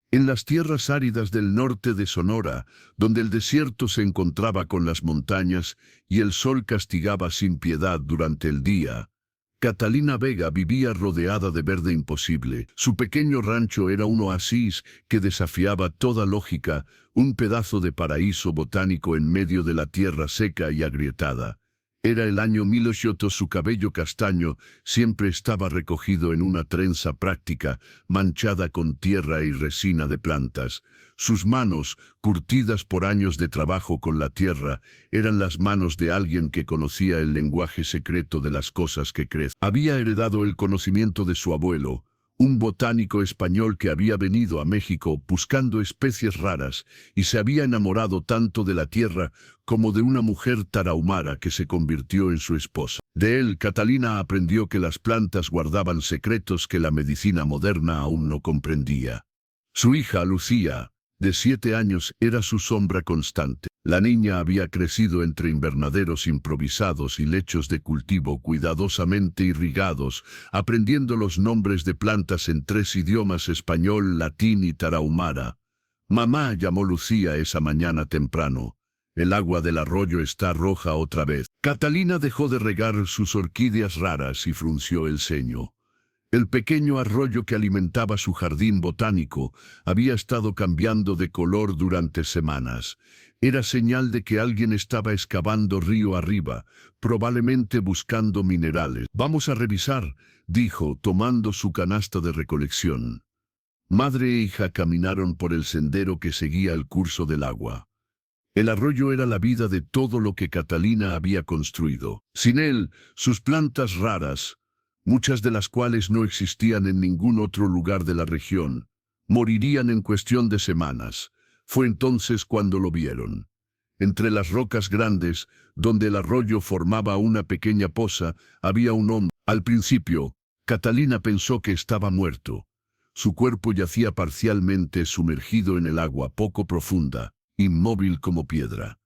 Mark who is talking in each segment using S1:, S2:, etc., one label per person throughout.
S1: En las tierras áridas del norte de Sonora, donde el desierto se encontraba con las montañas y el sol castigaba sin piedad durante el día, Catalina Vega vivía rodeada de verde imposible. Su pequeño rancho era un oasis que desafiaba toda lógica, un pedazo de paraíso botánico en medio de la tierra seca y agrietada. Era el año 1800, su cabello castaño siempre estaba recogido en una trenza práctica, manchada con tierra y resina de plantas. Sus manos, curtidas por años de trabajo con la tierra, eran las manos de alguien que conocía el lenguaje secreto de las cosas que crecen. Había heredado el conocimiento de su abuelo, un botánico español que había venido a México buscando especies raras y se había enamorado tanto de la tierra como de una mujer tarahumara que se convirtió en su esposa. De él, Catalina aprendió que las plantas guardaban secretos que la medicina moderna aún no comprendía. Su hija, Lucía, de 7 años, era su sombra constante. La niña había crecido entre invernaderos improvisados y lechos de cultivo cuidadosamente irrigados, aprendiendo los nombres de plantas en 3 idiomas: español, latín y tarahumara. Mamá, llamó Lucía esa mañana temprano. El agua del arroyo está roja otra vez. Catalina dejó de regar sus orquídeas raras y frunció el ceño. El pequeño arroyo que alimentaba su jardín botánico había estado cambiando de color durante semanas. Era señal de que alguien estaba excavando río arriba, probablemente buscando minerales. Vamos a revisar, dijo, tomando su canasta de recolección. Madre e hija caminaron por el sendero que seguía el curso del agua. El arroyo era la vida de todo lo que Catalina había construido. Sin él, sus plantas raras, muchas de las cuales no existían en ningún otro lugar de la región, morirían en cuestión de semanas. Fue entonces cuando lo vieron. Entre las rocas grandes, donde el arroyo formaba una pequeña poza, había un hombre. Al principio, Catalina pensó que estaba muerto. Su cuerpo yacía parcialmente sumergido en el agua poco profunda, inmóvil como piedra.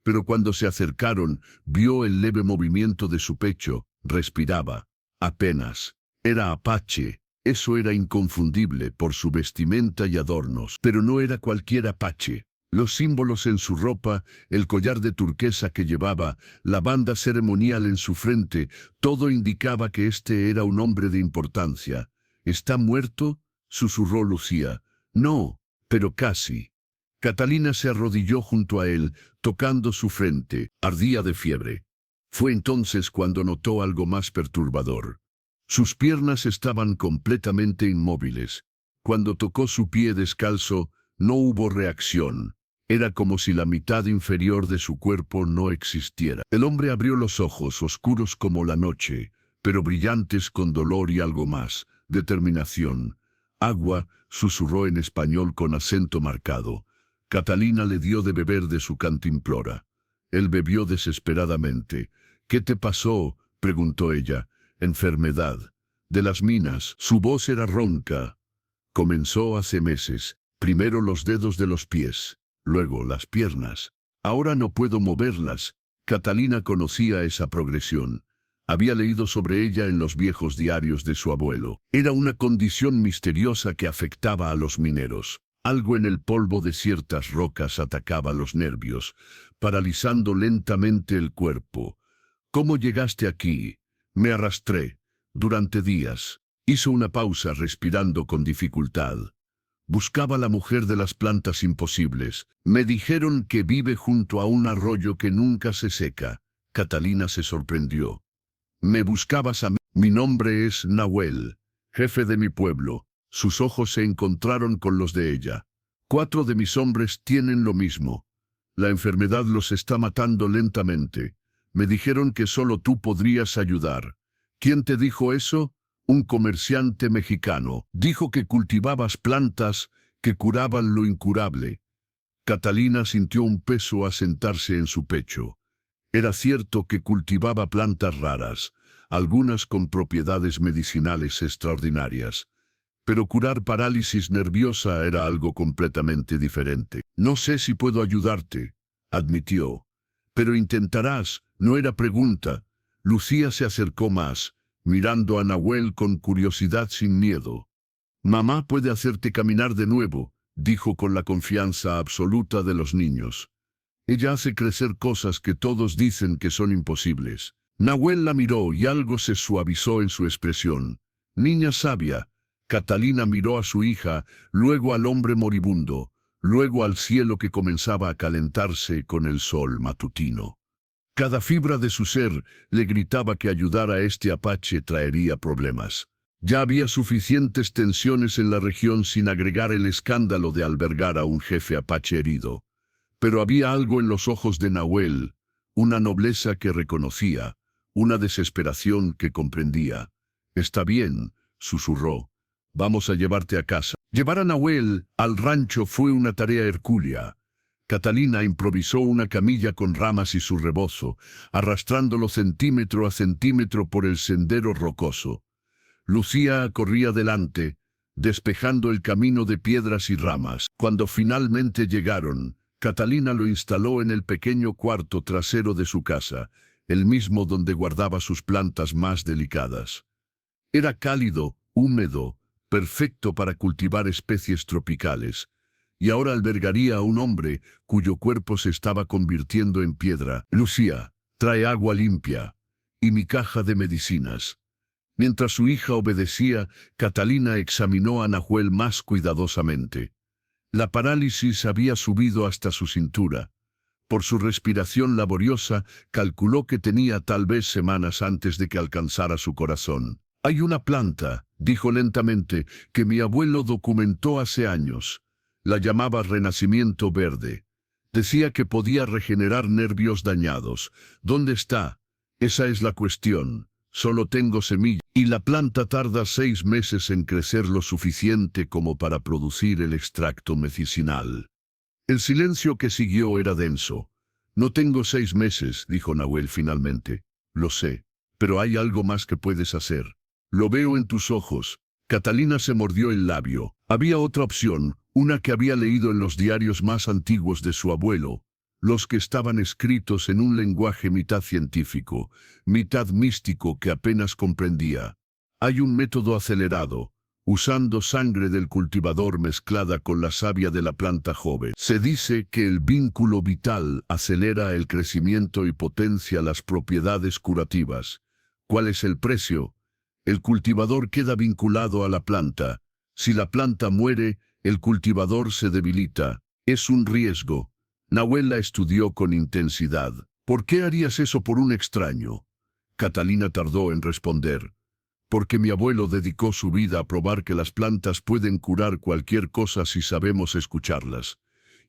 S1: Pero cuando se acercaron, vio el leve movimiento de su pecho, respiraba. Apenas. Era apache. Eso era inconfundible por su vestimenta y adornos. Pero no era cualquier apache. Los símbolos en su ropa, el collar de turquesa que llevaba, la banda ceremonial en su frente, todo indicaba que este era un hombre de importancia. ¿Está muerto?, susurró Lucía. No, pero casi. Catalina se arrodilló junto a él, tocando su frente. Ardía de fiebre. Fue entonces cuando notó algo más perturbador. Sus piernas estaban completamente inmóviles. Cuando tocó su pie descalzo, no hubo reacción. Era como si la mitad inferior de su cuerpo no existiera. El hombre abrió los ojos, oscuros como la noche, pero brillantes con dolor y algo más, determinación. Agua, susurró en español con acento marcado. Catalina le dio de beber de su cantimplora. Él bebió desesperadamente. ¿Qué te pasó?, preguntó ella. Enfermedad. De las minas. Su voz era ronca. Comenzó hace meses. Primero los dedos de los pies, luego las piernas. Ahora no puedo moverlas. Catalina conocía esa progresión. Había leído sobre ella en los viejos diarios de su abuelo. Era una condición misteriosa que afectaba a los mineros. Algo en el polvo de ciertas rocas atacaba los nervios, paralizando lentamente el cuerpo. ¿Cómo llegaste aquí? Me arrastré. Durante días. Hizo una pausa, respirando con dificultad. Buscaba a la mujer de las plantas imposibles. Me dijeron que vive junto a un arroyo que nunca se seca. Catalina se sorprendió. ¿Me buscabas a mí? Mi nombre es Nahuel, jefe de mi pueblo. Sus ojos se encontraron con los de ella. 4 de mis hombres tienen lo mismo. La enfermedad los está matando lentamente. Me dijeron que solo tú podrías ayudar. ¿Quién te dijo eso? Un comerciante mexicano. Dijo que cultivabas plantas que curaban lo incurable. Catalina sintió un peso asentarse en su pecho. Era cierto que cultivaba plantas raras, algunas con propiedades medicinales extraordinarias. Pero curar parálisis nerviosa era algo completamente diferente. No sé si puedo ayudarte, admitió. Pero intentarás, no era pregunta. Lucía se acercó más, mirando a Nahuel con curiosidad sin miedo. Mamá puede hacerte caminar de nuevo, dijo con la confianza absoluta de los niños. Ella hace crecer cosas que todos dicen que son imposibles. Nahuel la miró y algo se suavizó en su expresión. Niña sabia. Catalina miró a su hija, luego al hombre moribundo, luego al cielo que comenzaba a calentarse con el sol matutino. Cada fibra de su ser le gritaba que ayudar a este apache traería problemas. Ya había suficientes tensiones en la región sin agregar el escándalo de albergar a un jefe apache herido. Pero había algo en los ojos de Nahuel, una nobleza que reconocía, una desesperación que comprendía. «Está bien», susurró. «Vamos a llevarte a casa». Llevar a Nahuel al rancho fue una tarea hercúlea. Catalina improvisó una camilla con ramas y su rebozo, arrastrándolo centímetro a centímetro por el sendero rocoso. Lucía corría delante, despejando el camino de piedras y ramas. Cuando finalmente llegaron, Catalina lo instaló en el pequeño cuarto trasero de su casa, el mismo donde guardaba sus plantas más delicadas. Era cálido, húmedo, perfecto para cultivar especies tropicales, y ahora albergaría a un hombre cuyo cuerpo se estaba convirtiendo en piedra. «Lucía, trae agua limpia y mi caja de medicinas». Mientras su hija obedecía, Catalina examinó a Nahuel más cuidadosamente. La parálisis había subido hasta su cintura. Por su respiración laboriosa, calculó que tenía tal vez semanas antes de que alcanzara su corazón. «Hay una planta», dijo lentamente, «que mi abuelo documentó hace años. La llamaba renacimiento verde. Decía que podía regenerar nervios dañados. ¿Dónde está? Esa es la cuestión. Solo tengo semilla, y la planta tarda 6 meses en crecer lo suficiente como para producir el extracto medicinal». El silencio que siguió era denso. «No tengo 6 meses», dijo Nahuel finalmente. «Lo sé, pero hay algo más que puedes hacer. Lo veo en tus ojos». Catalina se mordió el labio. Había otra opción, una que había leído en los diarios más antiguos de su abuelo, los que estaban escritos en un lenguaje mitad científico, mitad místico que apenas comprendía. Hay un método acelerado, usando sangre del cultivador mezclada con la savia de la planta joven. Se dice que el vínculo vital acelera el crecimiento y potencia las propiedades curativas. ¿Cuál es el precio? El cultivador queda vinculado a la planta. Si la planta muere, el cultivador se debilita. Es un riesgo. Nahuel la estudió con intensidad. «¿Por qué harías eso por un extraño?». Catalina tardó en responder. «Porque mi abuelo dedicó su vida a probar que las plantas pueden curar cualquier cosa si sabemos escucharlas.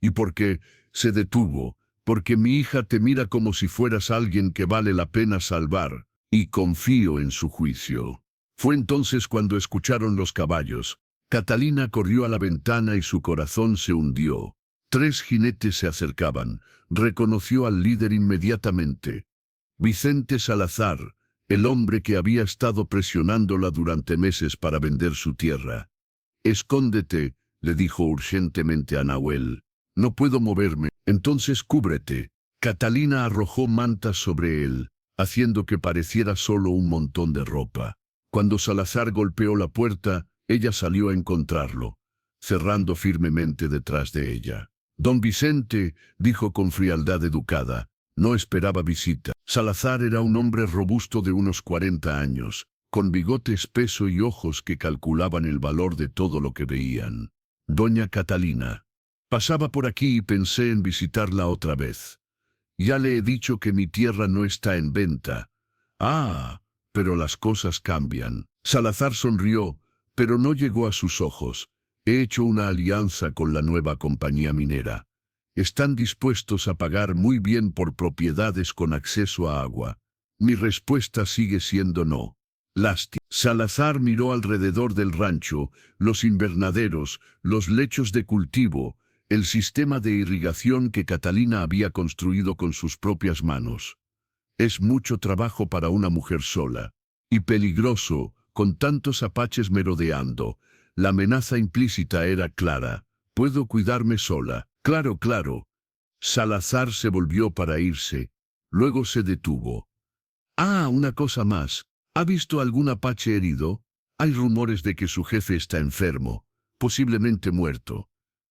S1: Y porque…» se detuvo. «Porque mi hija te mira como si fueras alguien que vale la pena salvar, y confío en su juicio». Fue entonces cuando escucharon los caballos. Catalina corrió a la ventana y su corazón se hundió. 3 jinetes se acercaban. Reconoció al líder inmediatamente. Vicente Salazar, el hombre que había estado presionándola durante meses para vender su tierra. «Escóndete», le dijo urgentemente a Nahuel. «No puedo moverme». «Entonces cúbrete». Catalina arrojó mantas sobre él, haciendo que pareciera solo un montón de ropa. Cuando Salazar golpeó la puerta, ella salió a encontrarlo, cerrando firmemente detrás de ella. «Don Vicente», dijo con frialdad educada, no esperaba visita. Salazar era un hombre robusto de unos 40 años, con bigote espeso y ojos que calculaban el valor de todo lo que veían. «Doña Catalina. Pasaba por aquí y pensé en visitarla otra vez. Ya le he dicho que mi tierra no está en venta». «Ah, pero las cosas cambian». Salazar sonrió, pero no llegó a sus ojos. «He hecho una alianza con la nueva compañía minera. Están dispuestos a pagar muy bien por propiedades con acceso a agua. Mi respuesta sigue siendo no». «Lástima». Salazar miró alrededor del rancho, los invernaderos, los lechos de cultivo, el sistema de irrigación que Catalina había construido con sus propias manos. «Es mucho trabajo para una mujer sola. Y peligroso, con tantos apaches merodeando». La amenaza implícita era clara. «Puedo cuidarme sola». «Claro, claro». Salazar se volvió para irse. Luego se detuvo. «Ah, una cosa más. ¿Ha visto algún apache herido? Hay rumores de que su jefe está enfermo, posiblemente muerto».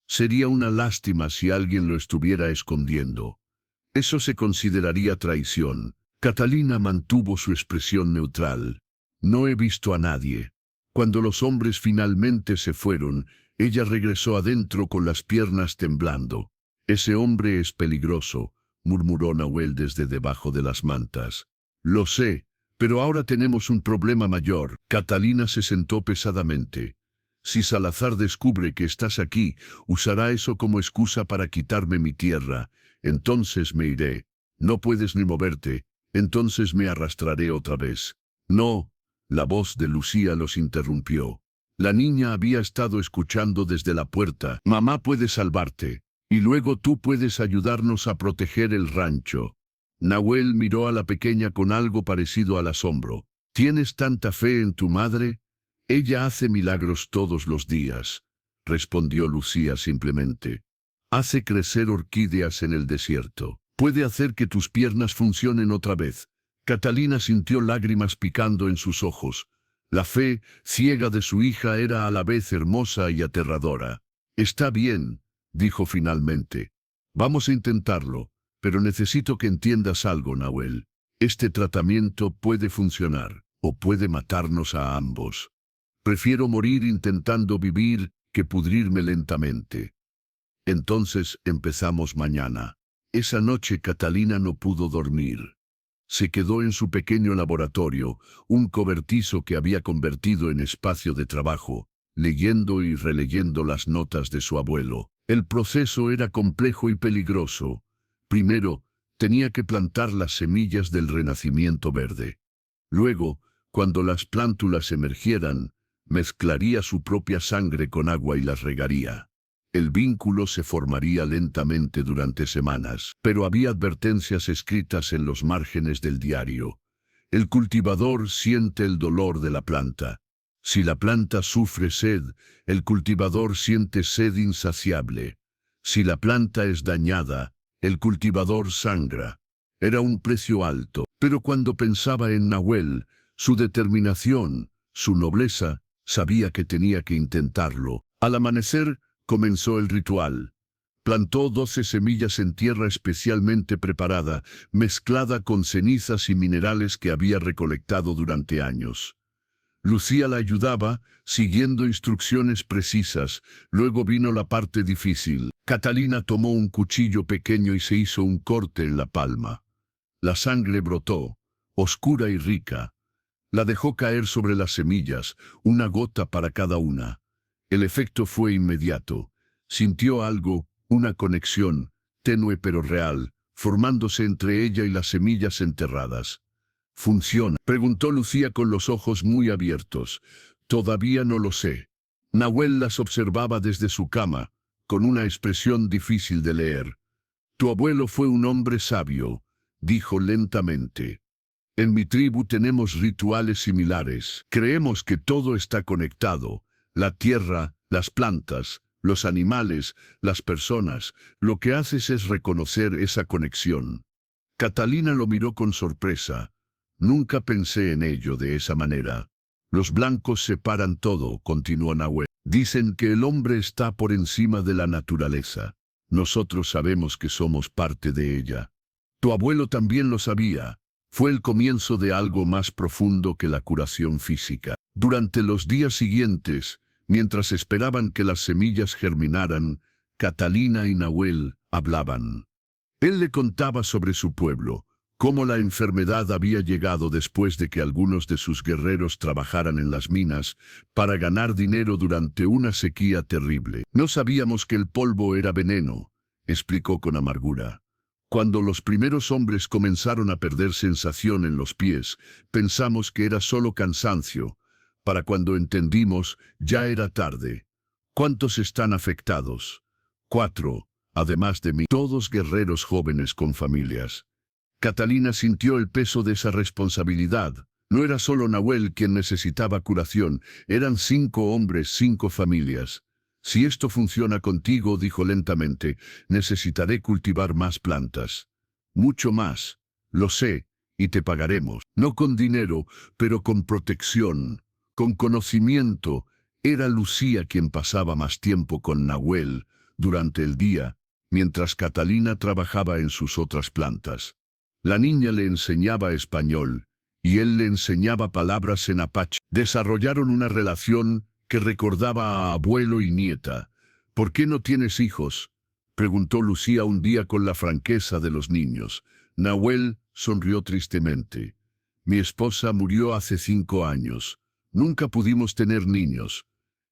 S1: Sería una lástima si alguien lo estuviera escondiendo. Eso se consideraría traición. Catalina mantuvo su expresión neutral. No he visto a nadie. Cuando los hombres finalmente se fueron, ella regresó adentro con las piernas temblando. Ese hombre es peligroso, murmuró Nahuel desde debajo de las mantas. Lo sé, pero ahora tenemos un problema mayor. Catalina se sentó pesadamente. Si Salazar descubre que estás aquí, usará eso como excusa para quitarme mi tierra. Entonces me iré. No puedes ni moverte. Entonces me arrastraré otra vez. No. La voz de Lucía los interrumpió. La niña había estado escuchando desde la puerta. Mamá puede salvarte. Y luego tú puedes ayudarnos a proteger el rancho. Nahuel miró a la pequeña con algo parecido al asombro. ¿Tienes tanta fe en tu madre? Ella hace milagros todos los días, respondió Lucía simplemente. Hace crecer orquídeas en el desierto. Puede hacer que tus piernas funcionen otra vez. Catalina sintió lágrimas picando en sus ojos. La fe ciega de su hija era a la vez hermosa y aterradora. Está bien, dijo finalmente. Vamos a intentarlo, pero necesito que entiendas algo, Nahuel. Este tratamiento puede funcionar, o puede matarnos a ambos. Prefiero morir intentando vivir que pudrirme lentamente. Entonces empezamos mañana. Esa noche Catalina no pudo dormir. Se quedó en su pequeño laboratorio, un cobertizo que había convertido en espacio de trabajo, leyendo y releyendo las notas de su abuelo. El proceso era complejo y peligroso. Primero, tenía que plantar las semillas del renacimiento verde. Luego, cuando las plántulas emergieran, mezclaría su propia sangre con agua y las regaría. El vínculo se formaría lentamente durante semanas, pero había advertencias escritas en los márgenes del diario. El cultivador siente el dolor de la planta. Si la planta sufre sed, el cultivador siente sed insaciable. Si la planta es dañada, el cultivador sangra. Era un precio alto, pero cuando pensaba en Nahuel, su determinación, su nobleza, sabía que tenía que intentarlo. Al amanecer, comenzó el ritual. Plantó 12 semillas en tierra especialmente preparada, mezclada con cenizas y minerales que había recolectado durante años. Lucía la ayudaba, siguiendo instrucciones precisas. Luego vino la parte difícil. Catalina tomó un cuchillo pequeño y se hizo un corte en la palma. La sangre brotó, oscura y rica. La dejó caer sobre las semillas, una gota para cada una. El efecto fue inmediato. Sintió algo, una conexión, tenue pero real, formándose entre ella y las semillas enterradas. ¿Funciona?, preguntó Lucía con los ojos muy abiertos. Todavía no lo sé. Nahuel las observaba desde su cama, con una expresión difícil de leer. Tu abuelo fue un hombre sabio, dijo lentamente. En mi tribu tenemos rituales similares. Creemos que todo está conectado. La tierra, las plantas, los animales, las personas. Lo que haces es reconocer esa conexión. Catalina lo miró con sorpresa. Nunca pensé en ello de esa manera. Los blancos separan todo, continuó Nahuel. Dicen que el hombre está por encima de la naturaleza. Nosotros sabemos que somos parte de ella. Tu abuelo también lo sabía. Fue el comienzo de algo más profundo que la curación física. Durante los días siguientes, mientras esperaban que las semillas germinaran, Catalina y Nahuel hablaban. Él le contaba sobre su pueblo, cómo la enfermedad había llegado después de que algunos de sus guerreros trabajaran en las minas para ganar dinero durante una sequía terrible. No sabíamos que el polvo era veneno, explicó con amargura. Cuando los primeros hombres comenzaron a perder sensación en los pies, pensamos que era solo cansancio. Para cuando entendimos, ya era tarde. ¿Cuántos están afectados? 4, además de mí, todos guerreros jóvenes con familias. Catalina sintió el peso de esa responsabilidad. No era solo Nahuel quien necesitaba curación, eran 5 hombres, 5 familias. Si esto funciona contigo, dijo lentamente, necesitaré cultivar más plantas. Mucho más. Lo sé, y te pagaremos. No con dinero, pero con protección, con conocimiento. Era Lucía quien pasaba más tiempo con Nahuel, durante el día, mientras Catalina trabajaba en sus otras plantas. La niña le enseñaba español, y él le enseñaba palabras en apache. Desarrollaron una relación que recordaba a abuelo y nieta. ¿Por qué no tienes hijos?, preguntó Lucía un día con la franqueza de los niños. Nahuel sonrió tristemente. Mi esposa murió hace 5 años. Nunca pudimos tener niños.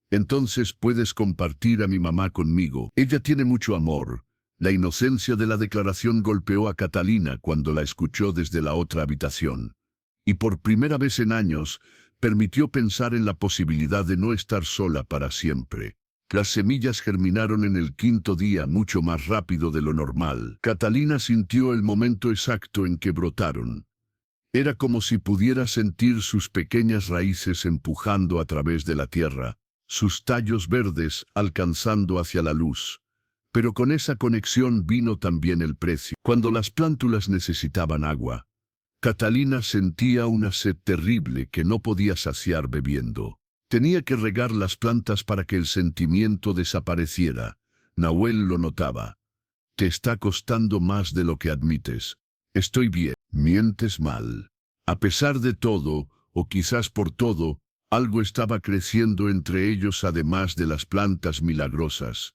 S1: Entonces puedes compartir a mi mamá conmigo. Ella tiene mucho amor. La inocencia de la declaración golpeó a Catalina cuando la escuchó desde la otra habitación. Y por primera vez en años, permitió pensar en la posibilidad de no estar sola para siempre. Las semillas germinaron en el 5.º día mucho más rápido de lo normal. Catalina sintió el momento exacto en que brotaron. Era como si pudiera sentir sus pequeñas raíces empujando a través de la tierra, sus tallos verdes alcanzando hacia la luz. Pero con esa conexión vino también el precio. Cuando las plántulas necesitaban agua, Catalina sentía una sed terrible que no podía saciar bebiendo. Tenía que regar las plantas para que el sentimiento desapareciera. Nahuel lo notaba. Te está costando más de lo que admites. Estoy bien. Mientes mal. A pesar de todo, o quizás por todo, algo estaba creciendo entre ellos además de las plantas milagrosas.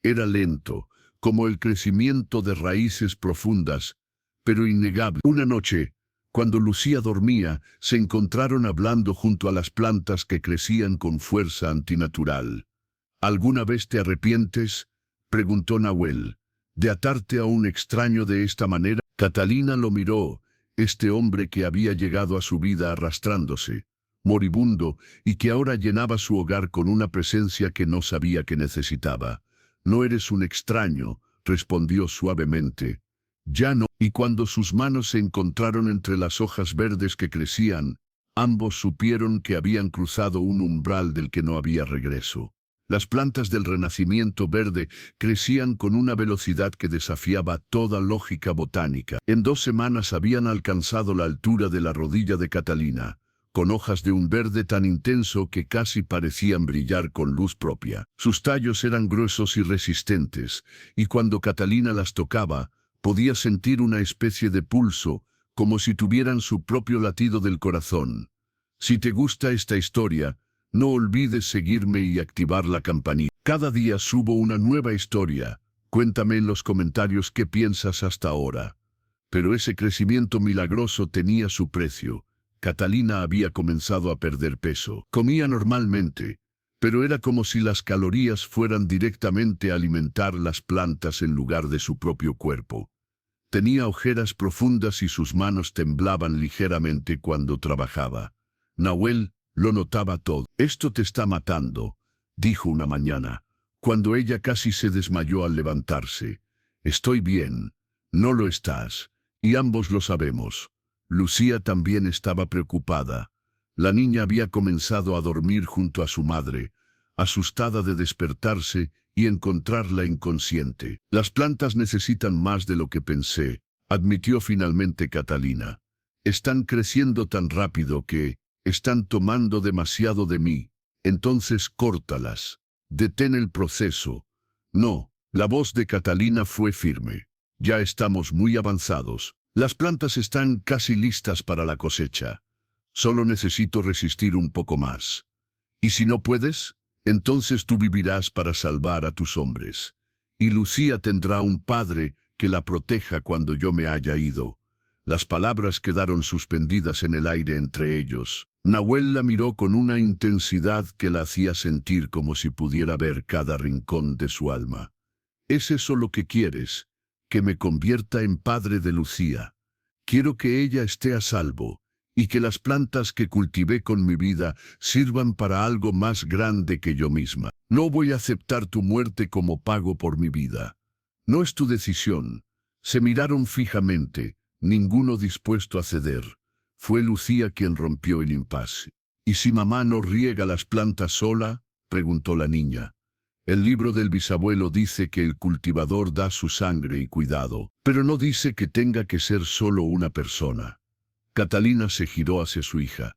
S1: Era lento, como el crecimiento de raíces profundas, pero innegable. Una noche, cuando Lucía dormía, se encontraron hablando junto a las plantas que crecían con fuerza antinatural. ¿Alguna vez te arrepientes?, preguntó Nahuel, de atarte a un extraño de esta manera. Catalina lo miró, este hombre que había llegado a su vida arrastrándose, moribundo, y que ahora llenaba su hogar con una presencia que no sabía que necesitaba. No eres un extraño, respondió suavemente. Ya no. Y cuando sus manos se encontraron entre las hojas verdes que crecían, ambos supieron que habían cruzado un umbral del que no había regreso. Las plantas del renacimiento verde crecían con una velocidad que desafiaba toda lógica botánica. En 2 semanas habían alcanzado la altura de la rodilla de Catalina, con hojas de un verde tan intenso que casi parecían brillar con luz propia. Sus tallos eran gruesos y resistentes, y cuando Catalina las tocaba, podía sentir una especie de pulso, como si tuvieran su propio latido del corazón. Si te gusta esta historia, no olvides seguirme y activar la campanita. Cada día subo una nueva historia. Cuéntame en los comentarios qué piensas hasta ahora. Pero ese crecimiento milagroso tenía su precio. Catalina había comenzado a perder peso. Comía normalmente, pero era como si las calorías fueran directamente a alimentar las plantas en lugar de su propio cuerpo. Tenía ojeras profundas y sus manos temblaban ligeramente cuando trabajaba. Nahuel lo notaba todo. Esto te está matando, dijo una mañana, cuando ella casi se desmayó al levantarse. Estoy bien, no lo estás, y ambos lo sabemos. Lucía también estaba preocupada. La niña había comenzado a dormir junto a su madre, asustada de despertarse y encontrarla inconsciente. Las plantas necesitan más de lo que pensé, admitió finalmente Catalina. Están creciendo tan rápido que están tomando demasiado de mí. Entonces córtalas. Detén el proceso. No, la voz de Catalina fue firme. Ya estamos muy avanzados. Las plantas están casi listas para la cosecha. Solo necesito resistir un poco más. Y si no puedes, entonces tú vivirás para salvar a tus hombres. Y Lucía tendrá un padre que la proteja cuando yo me haya ido. Las palabras quedaron suspendidas en el aire entre ellos. Nahuel la miró con una intensidad que la hacía sentir como si pudiera ver cada rincón de su alma. ¿Es eso lo que quieres? Que me convierta en padre de Lucía. Quiero que ella esté a salvo, y que las plantas que cultivé con mi vida sirvan para algo más grande que yo misma. No voy a aceptar tu muerte como pago por mi vida. No es tu decisión. Se miraron fijamente, ninguno dispuesto a ceder. Fue Lucía quien rompió el impasse. ¿Y si mamá no riega las plantas sola?, preguntó la niña. El libro del bisabuelo dice que el cultivador da su sangre y cuidado, pero no dice que tenga que ser solo una persona. Catalina se giró hacia su hija.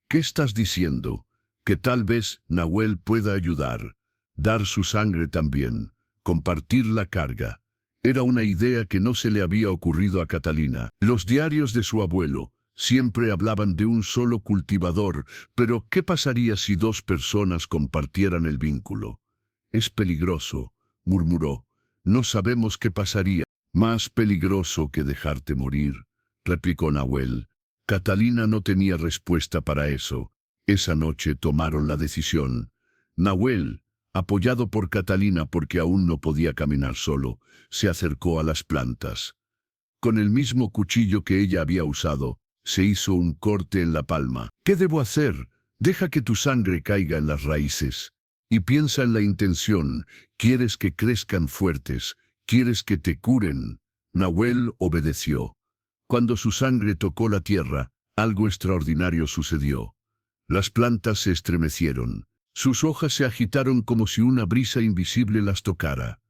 S1: ¿Qué estás diciendo? Que tal vez Nahuel pueda ayudar, dar su sangre también, compartir la carga. Era una idea que no se le había ocurrido a Catalina. Los diarios de su abuelo siempre hablaban de un solo cultivador, pero ¿qué pasaría si dos personas compartieran el vínculo? Es peligroso, murmuró. No sabemos qué pasaría. Más peligroso que dejarte morir, replicó Nahuel. Catalina no tenía respuesta para eso. Esa noche tomaron la decisión. Nahuel, apoyado por Catalina porque aún no podía caminar solo, se acercó a las plantas. Con el mismo cuchillo que ella había usado, se hizo un corte en la palma. ¿Qué debo hacer? Deja que tu sangre caiga en las raíces. Y piensa en la intención. ¿Quieres que crezcan fuertes? ¿Quieres que te curen? Nahuel obedeció. Cuando su sangre tocó la tierra, algo extraordinario sucedió. Las plantas se estremecieron. Sus hojas se agitaron como si una brisa invisible las tocara.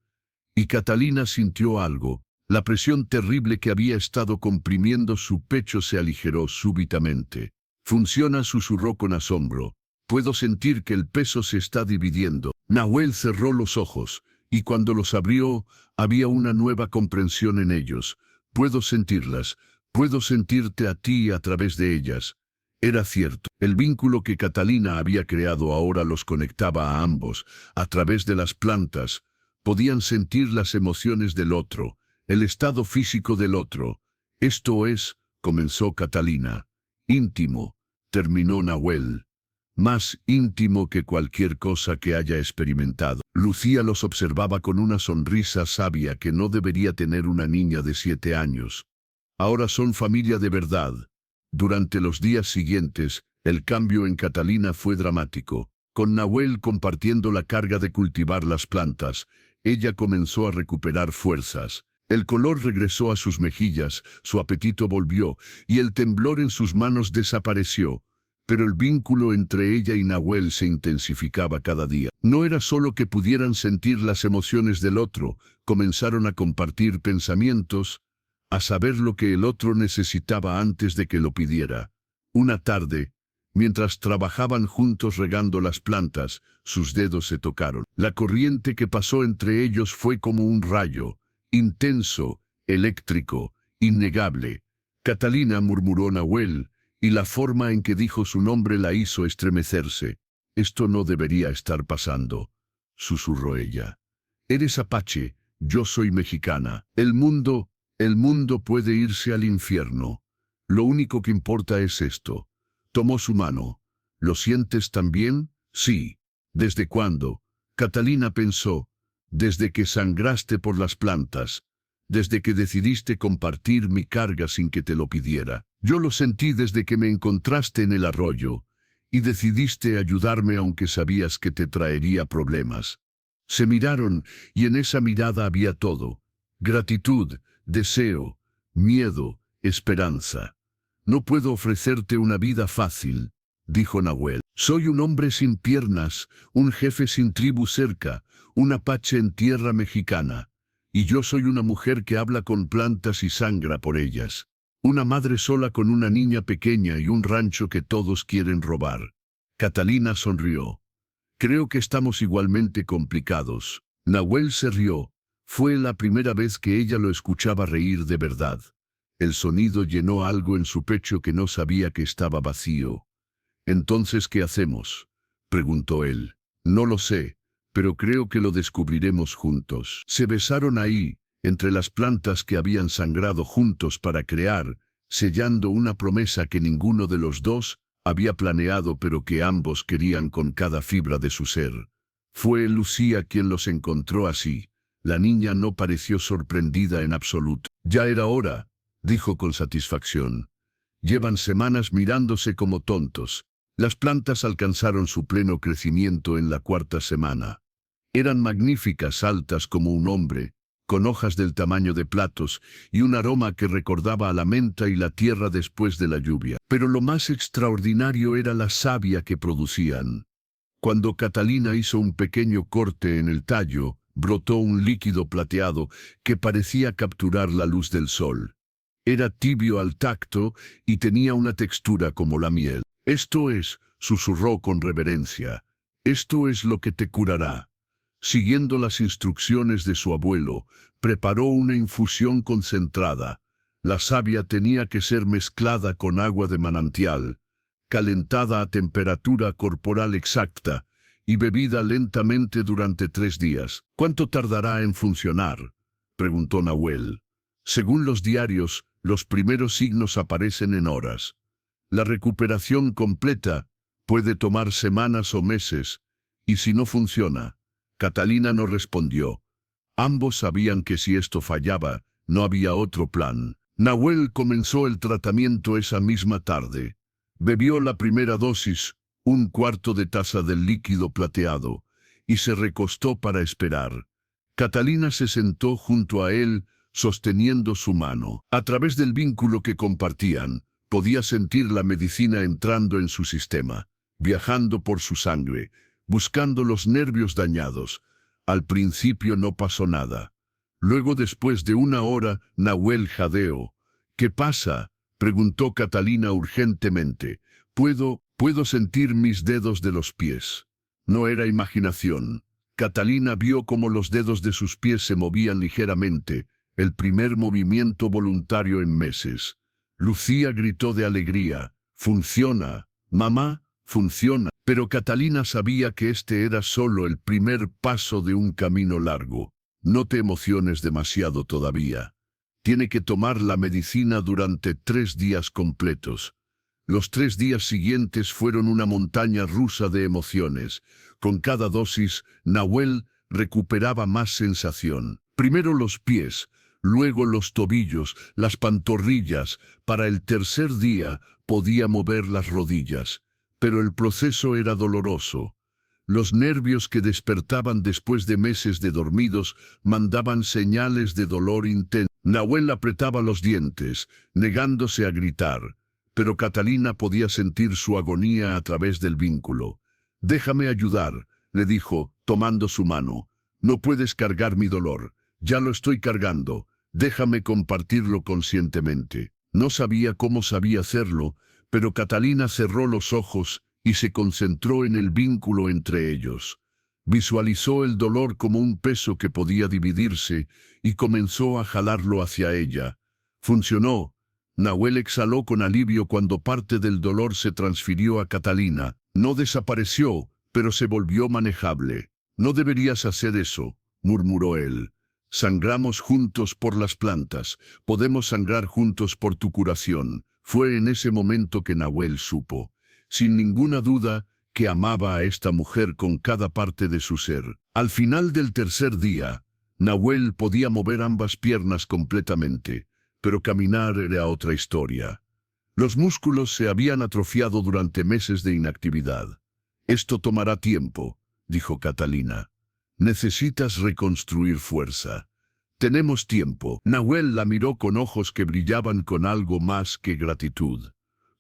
S1: Y Catalina sintió algo. La presión terrible que había estado comprimiendo su pecho se aligeró súbitamente. Funciona, susurró con asombro. Puedo sentir que el peso se está dividiendo. Nahuel cerró los ojos, y cuando los abrió, había una nueva comprensión en ellos. Puedo sentirlas, puedo sentirte a ti a través de ellas. Era cierto, el vínculo que Catalina había creado ahora los conectaba a ambos. A través de las plantas, podían sentir las emociones del otro, el estado físico del otro. Esto es, comenzó Catalina. Íntimo, terminó Nahuel. Más íntimo que cualquier cosa que haya experimentado. Lucía los observaba con una sonrisa sabia que no debería tener una niña de 7 años. Ahora son familia de verdad. Durante los días siguientes, el cambio en Catalina fue dramático. Con Nahuel compartiendo la carga de cultivar las plantas, ella comenzó a recuperar fuerzas. El color regresó a sus mejillas, su apetito volvió, y el temblor en sus manos desapareció. Pero el vínculo entre ella y Nahuel se intensificaba cada día. No era solo que pudieran sentir las emociones del otro, comenzaron a compartir pensamientos, a saber lo que el otro necesitaba antes de que lo pidiera. Una tarde, mientras trabajaban juntos regando las plantas, sus dedos se tocaron. La corriente que pasó entre ellos fue como un rayo, intenso, eléctrico, innegable. Catalina, murmuró Nahuel, y la forma en que dijo su nombre la hizo estremecerse. Esto no debería estar pasando, susurró ella. Eres apache, yo soy mexicana. El mundo puede irse al infierno. Lo único que importa es esto. Tomó su mano. ¿Lo sientes también? Sí. ¿Desde cuándo? Catalina pensó. Desde que sangraste por las plantas. Desde que decidiste compartir mi carga sin que te lo pidiera. Yo lo sentí desde que me encontraste en el arroyo, y decidiste ayudarme aunque sabías que te traería problemas. Se miraron, y en esa mirada había todo. Gratitud, deseo, miedo, esperanza. No puedo ofrecerte una vida fácil, dijo Nahuel. Soy un hombre sin piernas, un jefe sin tribu cerca, un apache en tierra mexicana. Y yo soy una mujer que habla con plantas y sangra por ellas. Una madre sola con una niña pequeña y un rancho que todos quieren robar. Catalina sonrió. Creo que estamos igualmente complicados. Nahuel se rió. Fue la primera vez que ella lo escuchaba reír de verdad. El sonido llenó algo en su pecho que no sabía que estaba vacío. «¿Entonces qué hacemos?», preguntó él. «No lo sé, pero creo que lo descubriremos juntos». Se besaron ahí, entre las plantas que habían sangrado juntos para crear, sellando una promesa que ninguno de los dos había planeado pero que ambos querían con cada fibra de su ser. Fue Lucía quien los encontró así. La niña no pareció sorprendida en absoluto. «Ya era hora», dijo con satisfacción. «Llevan semanas mirándose como tontos». Las plantas alcanzaron su pleno crecimiento en la 4ª semana. Eran magníficas, altas como un hombre, con hojas del tamaño de platos y un aroma que recordaba a la menta y la tierra después de la lluvia. Pero lo más extraordinario era la savia que producían. Cuando Catalina hizo un pequeño corte en el tallo, brotó un líquido plateado que parecía capturar la luz del sol. Era tibio al tacto y tenía una textura como la miel. «Esto es», susurró con reverencia, «esto es lo que te curará». Siguiendo las instrucciones de su abuelo, preparó una infusión concentrada. La savia tenía que ser mezclada con agua de manantial, calentada a temperatura corporal exacta y bebida lentamente durante 3 días. ¿Cuánto tardará en funcionar?, preguntó Nahuel. Según los diarios, los primeros signos aparecen en horas. La recuperación completa puede tomar semanas o meses, y si no funciona. Catalina no respondió. Ambos sabían que si esto fallaba, no había otro plan. Nahuel comenzó el tratamiento esa misma tarde. Bebió la primera dosis, 1/4 de taza del líquido plateado, y se recostó para esperar. Catalina se sentó junto a él, sosteniendo su mano. A través del vínculo que compartían, podía sentir la medicina entrando en su sistema, viajando por su sangre, buscando los nervios dañados. Al principio no pasó nada. Luego, después de 1 hora, Nahuel jadeó. ¿Qué pasa?, preguntó Catalina urgentemente. Puedo sentir mis dedos de los pies. No era imaginación. Catalina vio cómo los dedos de sus pies se movían ligeramente, el primer movimiento voluntario en meses. Lucía gritó de alegría. «¡Funciona! ¡Mamá, funciona!». Pero Catalina sabía que este era solo el primer paso de un camino largo. No te emociones demasiado todavía. Tiene que tomar la medicina durante 3 días completos. Los 3 días siguientes fueron una montaña rusa de emociones. Con cada dosis, Nahuel recuperaba más sensación. Primero los pies, luego los tobillos, las pantorrillas. Para el tercer día podía mover las rodillas. Pero el proceso era doloroso. Los nervios que despertaban después de meses de dormidos mandaban señales de dolor intenso. Nahuel apretaba los dientes, negándose a gritar, pero Catalina podía sentir su agonía a través del vínculo. «Déjame ayudar», le dijo, tomando su mano. «No puedes cargar mi dolor. Ya lo estoy cargando. Déjame compartirlo conscientemente». No sabía cómo sabía hacerlo, pero Catalina cerró los ojos y se concentró en el vínculo entre ellos. Visualizó el dolor como un peso que podía dividirse y comenzó a jalarlo hacia ella. Funcionó. Nahuel exhaló con alivio cuando parte del dolor se transfirió a Catalina. No desapareció, pero se volvió manejable. «No deberías hacer eso», murmuró él. «Sangramos juntos por las plantas. Podemos sangrar juntos por tu curación». Fue en ese momento que Nahuel supo, sin ninguna duda, que amaba a esta mujer con cada parte de su ser. Al final del tercer día, Nahuel podía mover ambas piernas completamente, pero caminar era otra historia. Los músculos se habían atrofiado durante meses de inactividad. «Esto tomará tiempo», dijo Catalina. «Necesitas reconstruir fuerza». «Tenemos tiempo». Nahuel la miró con ojos que brillaban con algo más que gratitud.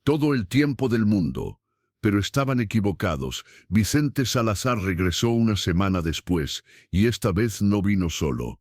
S1: «Todo el tiempo del mundo». Pero estaban equivocados. Vicente Salazar regresó 1 semana después, y esta vez no vino solo.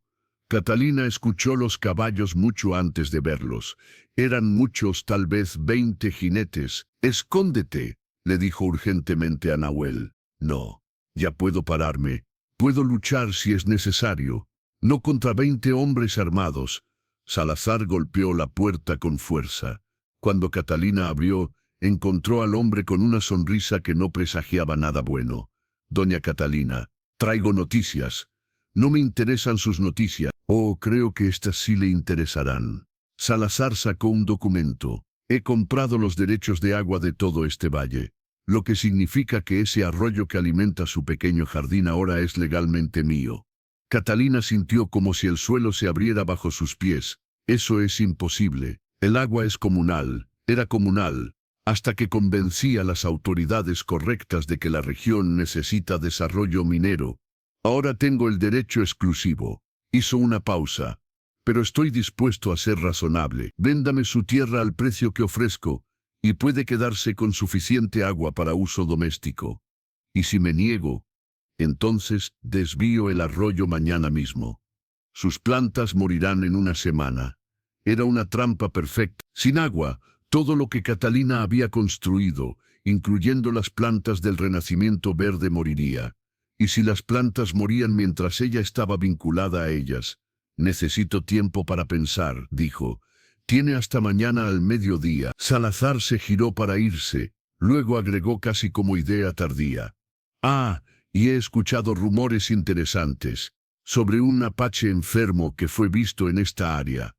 S1: Catalina escuchó los caballos mucho antes de verlos. Eran muchos, tal vez 20 jinetes. «Escóndete», le dijo urgentemente a Nahuel. «No, ya puedo pararme. Puedo luchar si es necesario. No contra 20 hombres armados». Salazar golpeó la puerta con fuerza. Cuando Catalina abrió, encontró al hombre con una sonrisa que no presagiaba nada bueno. «Doña Catalina, traigo noticias». «No me interesan sus noticias». «Oh, creo que estas sí le interesarán». Salazar sacó un documento. «He comprado los derechos de agua de todo este valle, lo que significa que ese arroyo que alimenta su pequeño jardín ahora es legalmente mío». Catalina sintió como si el suelo se abriera bajo sus pies. «Eso es imposible. El agua es comunal». Era comunal, hasta que convencí a las autoridades correctas de que la región necesita desarrollo minero. «Ahora tengo el derecho exclusivo». Hizo una pausa. «Pero estoy dispuesto a ser razonable. Véndame su tierra al precio que ofrezco, y puede quedarse con suficiente agua para uso doméstico. Y si me niego, entonces desvío el arroyo mañana mismo. Sus plantas morirán en 1 semana». Era una trampa perfecta. Sin agua, todo lo que Catalina había construido, incluyendo las plantas del renacimiento verde, moriría. ¿Y si las plantas morían mientras ella estaba vinculada a ellas? Necesito tiempo para pensar, dijo. Tiene hasta mañana al mediodía. Salazar se giró para irse, luego agregó casi como idea tardía. Ah, y he escuchado rumores interesantes sobre un apache enfermo que fue visto en esta área.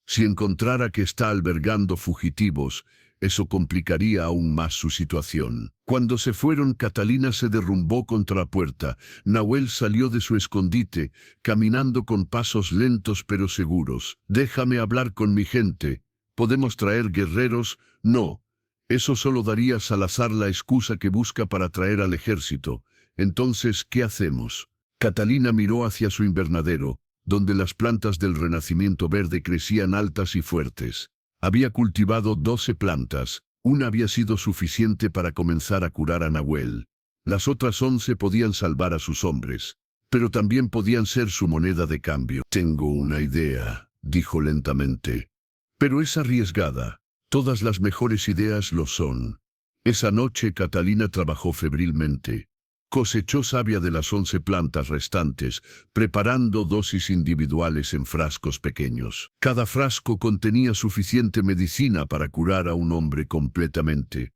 S1: Si encontrara que está albergando fugitivos, eso complicaría aún más su situación. Cuando se fueron, Catalina se derrumbó contra la puerta. Nahuel salió de su escondite, caminando con pasos lentos pero seguros. «Déjame hablar con mi gente. ¿Podemos traer guerreros?» «No. Eso solo daría a Salazar la excusa que busca para traer al ejército. Entonces, ¿qué hacemos?» Catalina miró hacia su invernadero, donde las plantas del renacimiento verde crecían altas y fuertes. Había cultivado 12 plantas, una había sido suficiente para comenzar a curar a Nahuel. Las otras 11 podían salvar a sus hombres, pero también podían ser su moneda de cambio. «Tengo una idea», dijo lentamente. «Pero es arriesgada. Todas las mejores ideas lo son». Esa noche Catalina trabajó febrilmente. Cosechó savia de las 11 plantas restantes, preparando dosis individuales en frascos pequeños. Cada frasco contenía suficiente medicina para curar a un hombre completamente.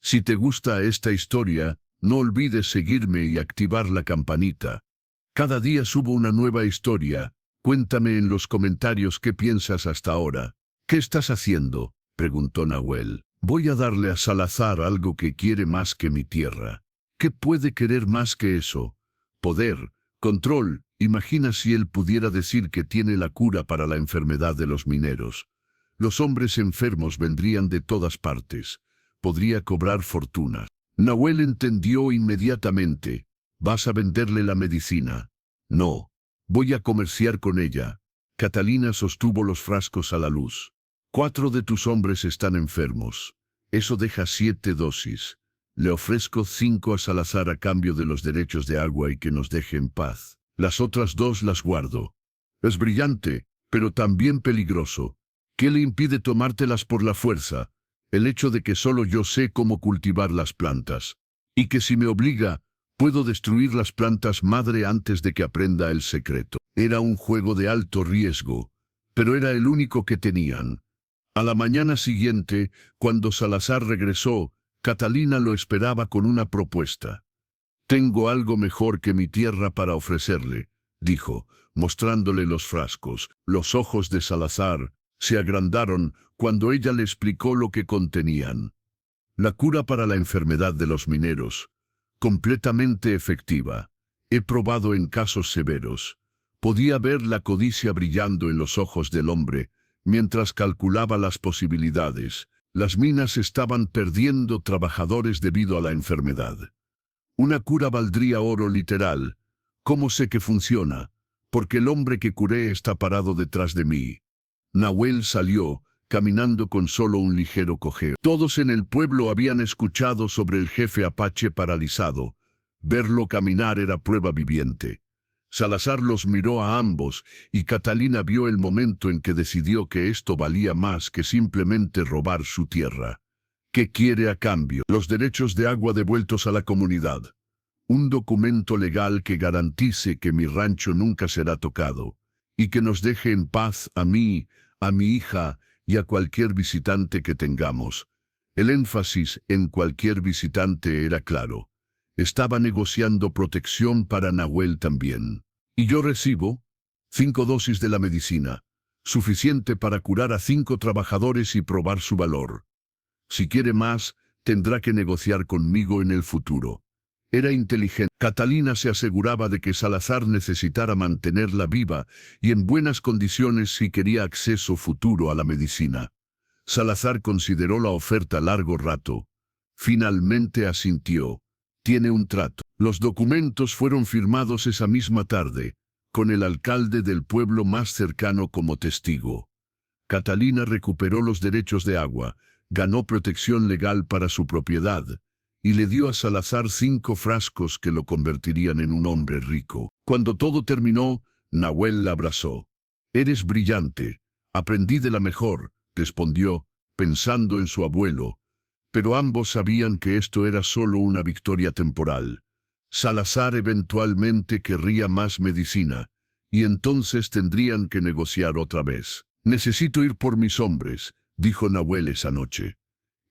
S1: Si te gusta esta historia, no olvides seguirme y activar la campanita. Cada día subo una nueva historia. Cuéntame en los comentarios qué piensas hasta ahora. ¿Qué estás haciendo?, preguntó Nahuel. «Voy a darle a Salazar algo que quiere más que mi tierra». ¿Qué puede querer más que eso? Poder, control. Imagina si él pudiera decir que tiene la cura para la enfermedad de los mineros. Los hombres enfermos vendrían de todas partes. Podría cobrar fortunas. Nahuel entendió inmediatamente. «¿Vas a venderle la medicina?» «No. Voy a comerciar con ella». Catalina sostuvo los frascos a la luz. «4 de tus hombres están enfermos. Eso deja 7 dosis. Le ofrezco 5 a Salazar a cambio de los derechos de agua y que nos deje en paz. Las otras 2 las guardo». «Es brillante, pero también peligroso. ¿Qué le impide tomártelas por la fuerza?» «El hecho de que solo yo sé cómo cultivar las plantas. Y que si me obliga, puedo destruir las plantas madre antes de que aprenda el secreto». Era un juego de alto riesgo, pero era el único que tenían. A la mañana siguiente, cuando Salazar regresó, Catalina lo esperaba con una propuesta. «Tengo algo mejor que mi tierra para ofrecerle», dijo, mostrándole los frascos. Los ojos de Salazar se agrandaron cuando ella le explicó lo que contenían. «La cura para la enfermedad de los mineros. Completamente efectiva. He probado en casos severos». Podía ver la codicia brillando en los ojos del hombre, mientras calculaba las posibilidades. Las minas estaban perdiendo trabajadores debido a la enfermedad. Una cura valdría oro literal. ¿Cómo sé que funciona? Porque el hombre que curé está parado detrás de mí. Nahuel salió, caminando con solo un ligero cojeo. Todos en el pueblo habían escuchado sobre el jefe apache paralizado. Verlo caminar era prueba viviente. Salazar los miró a ambos, y Catalina vio el momento en que decidió que esto valía más que simplemente robar su tierra. ¿Qué quiere a cambio? Los derechos de agua devueltos a la comunidad. Un documento legal que garantice que mi rancho nunca será tocado, y que nos deje en paz a mí, a mi hija y a cualquier visitante que tengamos. El énfasis en cualquier visitante era claro. Estaba negociando protección para Nahuel también. «Y yo recibo 5 dosis de la medicina, suficiente para curar a 5 trabajadores y probar su valor. Si quiere más, tendrá que negociar conmigo en el futuro». Era inteligente. Catalina se aseguraba de que Salazar necesitara mantenerla viva y en buenas condiciones si quería acceso futuro a la medicina. Salazar consideró la oferta largo rato. Finalmente asintió. «Tiene un trato». Los documentos fueron firmados esa misma tarde, con el alcalde del pueblo más cercano como testigo. Catalina recuperó los derechos de agua, ganó protección legal para su propiedad, y le dio a Salazar 5 frascos que lo convertirían en un hombre rico. Cuando todo terminó, Nahuel la abrazó. «Eres brillante. Aprendí de la mejor», respondió, pensando en su abuelo. Pero ambos sabían que esto era solo una victoria temporal. Salazar eventualmente querría más medicina, y entonces tendrían que negociar otra vez. Necesito ir por mis hombres, dijo Nahuel esa noche.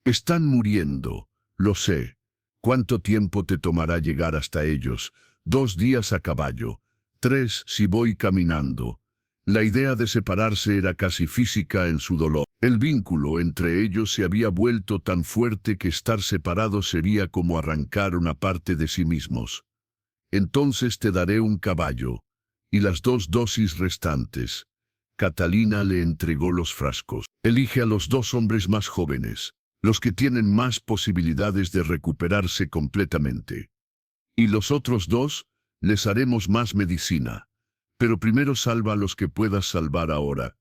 S1: Están muriendo, lo sé. ¿Cuánto tiempo te tomará llegar hasta ellos? 2 días a caballo, 3 si voy caminando. La idea de separarse era casi física en su dolor. El vínculo entre ellos se había vuelto tan fuerte que estar separados sería como arrancar una parte de sí mismos. Entonces te daré un caballo, y las 2 dosis restantes. Catalina le entregó los frascos. Elige a los 2 hombres más jóvenes, los que tienen más posibilidades de recuperarse completamente. Y los otros 2, les haremos más medicina. Pero primero salva a los que puedas salvar ahora.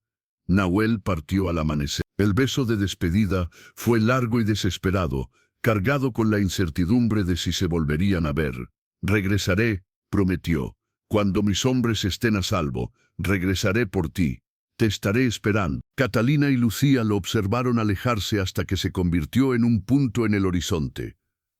S1: Nahuel partió al amanecer. El beso de despedida fue largo y desesperado, cargado con la incertidumbre de si se volverían a ver. Regresaré, prometió. Cuando mis hombres estén a salvo, regresaré por ti. Te estaré esperando. Catalina y Lucía lo observaron alejarse hasta que se convirtió en un punto en el horizonte.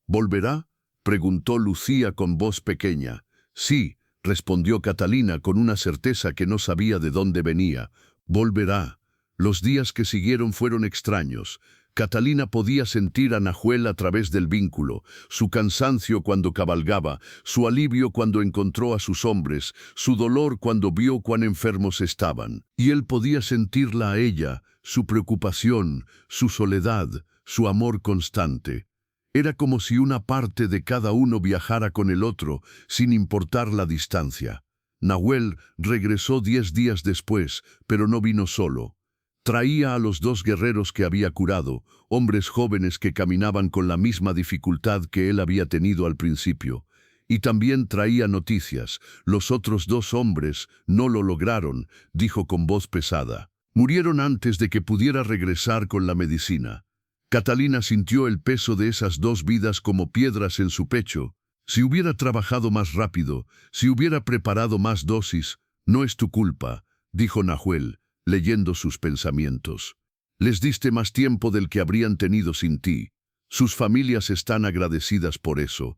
S1: ¿Volverá?, preguntó Lucía con voz pequeña. Sí, respondió Catalina con una certeza que no sabía de dónde venía. Volverá. Los días que siguieron fueron extraños. Catalina podía sentir a Nahuel a través del vínculo, su cansancio cuando cabalgaba, su alivio cuando encontró a sus hombres, su dolor cuando vio cuán enfermos estaban. Y él podía sentirla a ella, su preocupación, su soledad, su amor constante. Era como si una parte de cada uno viajara con el otro, sin importar la distancia. Nahuel regresó 10 días después, pero no vino solo. Traía a los 2 guerreros que había curado, hombres jóvenes que caminaban con la misma dificultad que él había tenido al principio. Y también traía noticias. Los otros 2 hombres no lo lograron, dijo con voz pesada. Murieron antes de que pudiera regresar con la medicina. Catalina sintió el peso de esas 2 vidas como piedras en su pecho. Si hubiera trabajado más rápido, si hubiera preparado más dosis, no es tu culpa, dijo Nahuel, leyendo sus pensamientos. Les diste más tiempo del que habrían tenido sin ti. Sus familias están agradecidas por eso.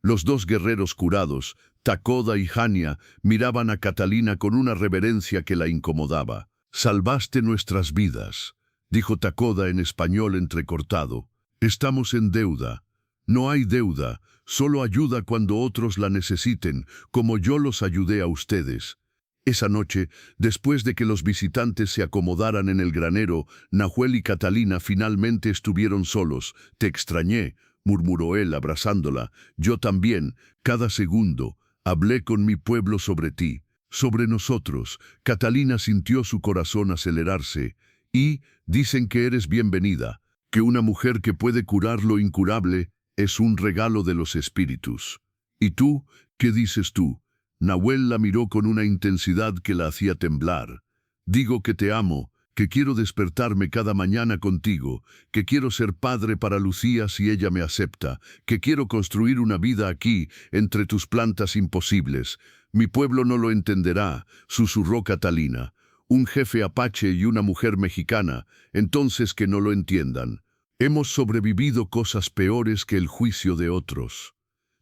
S1: Los 2 guerreros curados, Takoda y Hania, miraban a Catalina con una reverencia que la incomodaba. Salvaste nuestras vidas, dijo Takoda en español entrecortado. Estamos en deuda. No hay deuda, solo ayuda cuando otros la necesiten, como yo los ayudé a ustedes. Esa noche, después de que los visitantes se acomodaran en el granero, Nahuel y Catalina finalmente estuvieron solos. Te extrañé, murmuró él abrazándola. Yo también, cada segundo. Hablé con mi pueblo sobre ti, sobre nosotros. Catalina sintió su corazón acelerarse. Y dicen que eres bienvenida, que una mujer que puede curar lo incurable es un regalo de los espíritus. ¿Y tú? ¿Qué dices tú? Nahuel la miró con una intensidad que la hacía temblar. Digo que te amo, que quiero despertarme cada mañana contigo, que quiero ser padre para Lucía si ella me acepta, que quiero construir una vida aquí, entre tus plantas imposibles. Mi pueblo no lo entenderá, susurró Catalina. Un jefe apache y una mujer mexicana, entonces que no lo entiendan. Hemos sobrevivido cosas peores que el juicio de otros.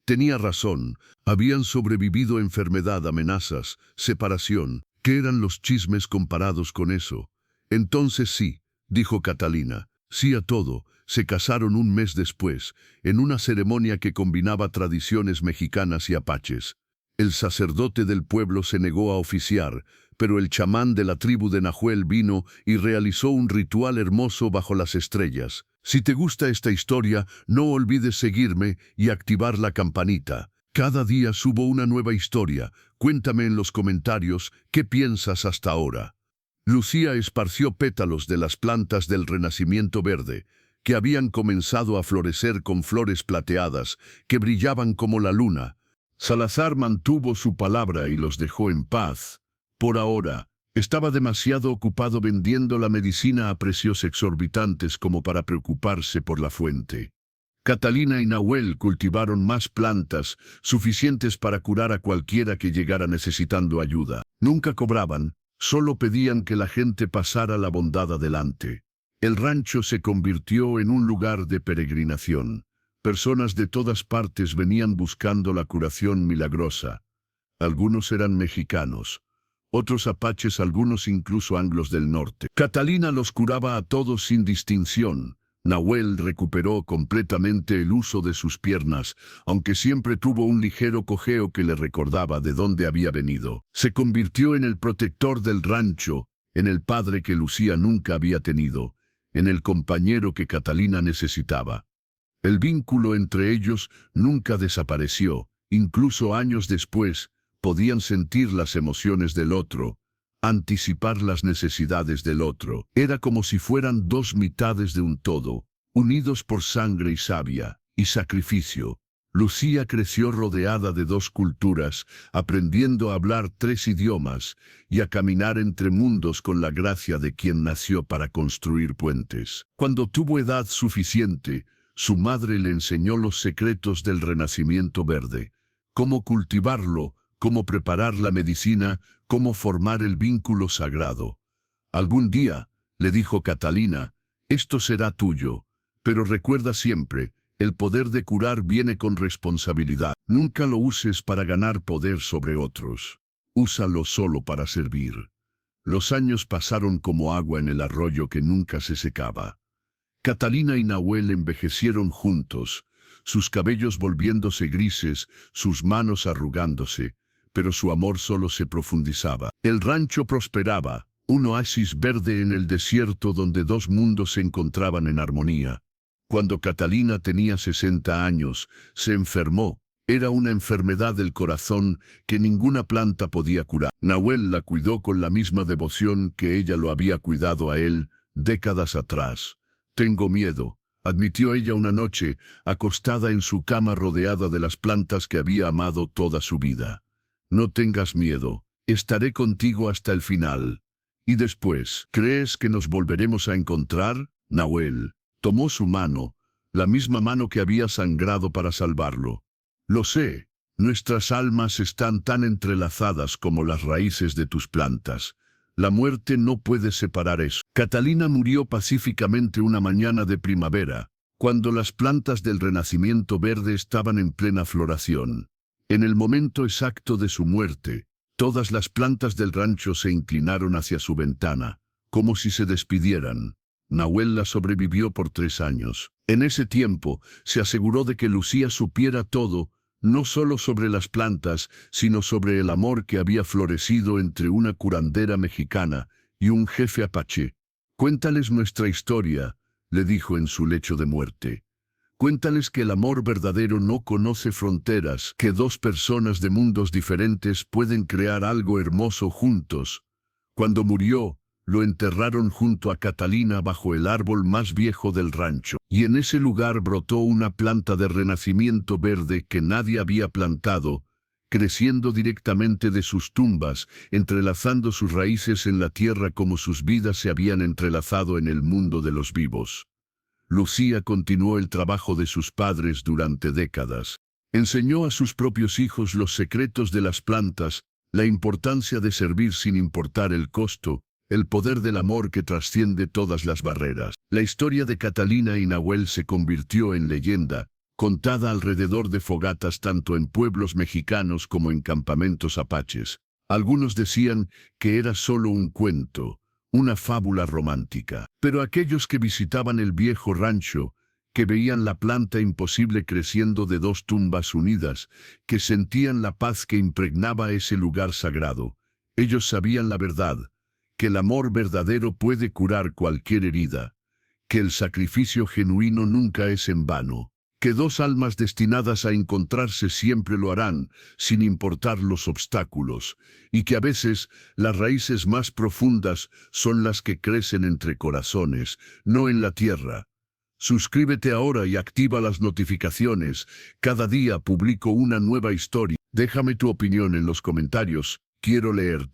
S1: Tenía razón, habían sobrevivido enfermedad, amenazas, separación. ¿Qué eran los chismes comparados con eso? Entonces sí, dijo Catalina, sí a todo. Se casaron un mes después, en una ceremonia que combinaba tradiciones mexicanas y apaches. El sacerdote del pueblo se negó a oficiar, pero el chamán de la tribu de Nahuel vino y realizó un ritual hermoso bajo las estrellas. Si te gusta esta historia, no olvides seguirme y activar la campanita. Cada día subo una nueva historia. Cuéntame en los comentarios qué piensas hasta ahora. Lucía esparció pétalos de las plantas del renacimiento verde, que habían comenzado a florecer con flores plateadas que brillaban como la luna. Salazar mantuvo su palabra y los dejó en paz. Por ahora, estaba demasiado ocupado vendiendo la medicina a precios exorbitantes como para preocuparse por la fuente. Catalina y Nahuel cultivaron más plantas, suficientes para curar a cualquiera que llegara necesitando ayuda. Nunca cobraban, solo pedían que la gente pasara la bondad adelante. El rancho se convirtió en un lugar de peregrinación. Personas de todas partes venían buscando la curación milagrosa. Algunos eran mexicanos, otros apaches, algunos incluso anglos del norte. Catalina los curaba a todos sin distinción. Nahuel recuperó completamente el uso de sus piernas, aunque siempre tuvo un ligero cojeo que le recordaba de dónde había venido. Se convirtió en el protector del rancho, en el padre que Lucía nunca había tenido, en el compañero que Catalina necesitaba. El vínculo entre ellos nunca desapareció. Incluso años después, podían sentir las emociones del otro, anticipar las necesidades del otro. Era como si fueran dos mitades de un todo, unidos por sangre y savia, y sacrificio. Lucía creció rodeada de dos culturas, aprendiendo a hablar 3 idiomas, y a caminar entre mundos con la gracia de quien nació para construir puentes. Cuando tuvo edad suficiente, su madre le enseñó los secretos del renacimiento verde, cómo cultivarlo, cómo preparar la medicina, cómo formar el vínculo sagrado. Algún día, le dijo Catalina, esto será tuyo, pero recuerda siempre, el poder de curar viene con responsabilidad. Nunca lo uses para ganar poder sobre otros. Úsalo solo para servir. Los años pasaron como agua en el arroyo que nunca se secaba. Catalina y Nahuel envejecieron juntos, sus cabellos volviéndose grises, sus manos arrugándose, pero su amor solo se profundizaba. El rancho prosperaba, un oasis verde en el desierto donde dos mundos se encontraban en armonía. Cuando Catalina tenía 60 años, se enfermó. Era una enfermedad del corazón que ninguna planta podía curar. Nahuel la cuidó con la misma devoción que ella lo había cuidado a él décadas atrás. «Tengo miedo», admitió ella una noche, acostada en su cama rodeada de las plantas que había amado toda su vida. «No tengas miedo, estaré contigo hasta el final. Y después, ¿crees que nos volveremos a encontrar?» Nahuel tomó su mano, la misma mano que había sangrado para salvarlo. «Lo sé, nuestras almas están tan entrelazadas como las raíces de tus plantas. La muerte no puede separar eso». Catalina murió pacíficamente una mañana de primavera, cuando las plantas del renacimiento verde estaban en plena floración. En el momento exacto de su muerte, todas las plantas del rancho se inclinaron hacia su ventana, como si se despidieran. Nahuel la sobrevivió por 3 años. En ese tiempo, se aseguró de que Lucía supiera todo, no solo sobre las plantas, sino sobre el amor que había florecido entre una curandera mexicana y un jefe apache. «Cuéntales nuestra historia», le dijo en su lecho de muerte. «Cuéntales que el amor verdadero no conoce fronteras, que dos personas de mundos diferentes pueden crear algo hermoso juntos». Cuando murió, lo enterraron junto a Catalina bajo el árbol más viejo del rancho, y en ese lugar brotó una planta de renacimiento verde que nadie había plantado, creciendo directamente de sus tumbas, entrelazando sus raíces en la tierra como sus vidas se habían entrelazado en el mundo de los vivos. Lucía continuó el trabajo de sus padres durante décadas. Enseñó a sus propios hijos los secretos de las plantas, la importancia de servir sin importar el costo, el poder del amor que trasciende todas las barreras. La historia de Catalina y Nahuel se convirtió en leyenda, contada alrededor de fogatas tanto en pueblos mexicanos como en campamentos apaches. Algunos decían que era solo un cuento, una fábula romántica. Pero aquellos que visitaban el viejo rancho, que veían la planta imposible creciendo de dos tumbas unidas, que sentían la paz que impregnaba ese lugar sagrado, ellos sabían la verdad, que el amor verdadero puede curar cualquier herida, que el sacrificio genuino nunca es en vano, que dos almas destinadas a encontrarse siempre lo harán, sin importar los obstáculos, y que a veces las raíces más profundas son las que crecen entre corazones, no en la tierra. Suscríbete ahora y activa las notificaciones. Cada día publico una nueva historia. Déjame tu opinión en los comentarios. Quiero leerte.